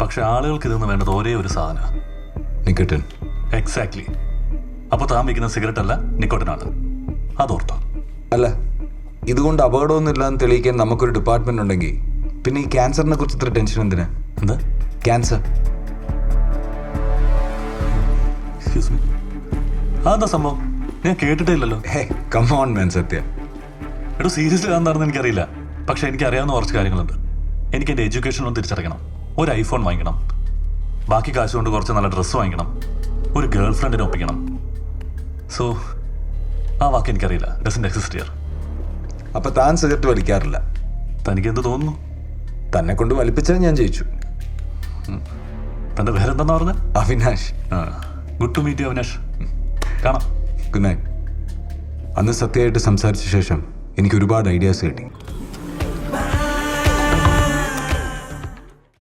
പക്ഷെ ആളുകൾക്ക് ഇതെന്ന് വേണ്ടത് ഒരേ ഒരു സാധനം. നിക്കോട്ടിൻ. എക്സാക്ട്ലി. അപ്പോൾ താൻ വയ്ക്കുന്ന സിഗരറ്റ് അല്ല, നിക്കോട്ടിനാണ്. അതോർത്തോ? അല്ല, ഇതുകൊണ്ട് അപകടമൊന്നുമില്ലാന്ന് തെളിയിക്കാൻ നമുക്കൊരു ഡിപ്പാർട്ട്മെന്റ് ഉണ്ടെങ്കിൽ പിന്നെ ഈ ക്യാൻസറിനെ കുറിച്ച് ഇത്ര ടെൻഷൻ എന്തിനാ? എന്താ ക്യാൻസർ? എക്സ്ക്യൂസ് മീ, അതെന്താ സംഭവം? ഞാൻ കേട്ടിട്ടേ ഇല്ലല്ലോ. ഹേ കം ഓൺ മാൻ, സത്യ. എടോ സീരിയസ്ലി അതെന്താണെന്ന് എനിക്കറിയില്ല. പക്ഷെ എനിക്കറിയാവുന്ന കുറച്ച് കാര്യങ്ങളുണ്ട്. എനിക്ക് എൻ്റെ എഡ്യൂക്കേഷൻ ഒന്ന് തിരിച്ചടയ്ക്കണം, ഒരു ഐഫോൺ വാങ്ങിക്കണം, ബാക്കി കാശ് കൊണ്ട് കുറച്ച് നല്ല ഡ്രസ്സ് വാങ്ങിക്കണം, ഒരു ഗേൾ ഫ്രണ്ടിനെ ഒപ്പിക്കണം. സോ ആ വാക്ക് എനിക്കറിയില്ല. Doesn't exist here. അപ്പൊ താൻ സിഗരറ്റ് വലിക്കാറില്ല? തനിക്ക് എന്ത് തോന്നുന്നു? തന്നെ കൊണ്ട് വലിപ്പിച്ചാൽ ഞാൻ ജയിച്ചു. തൻ്റെ പേരെന്താന്ന് പറഞ്ഞത്? Avinash. Good to meet you Avinash. കാണാം. Good night. അന്ന് സത്യമായിട്ട് സംസാരിച്ച ശേഷം എനിക്ക് ഒരുപാട് ഐഡിയാസ് കിട്ടി.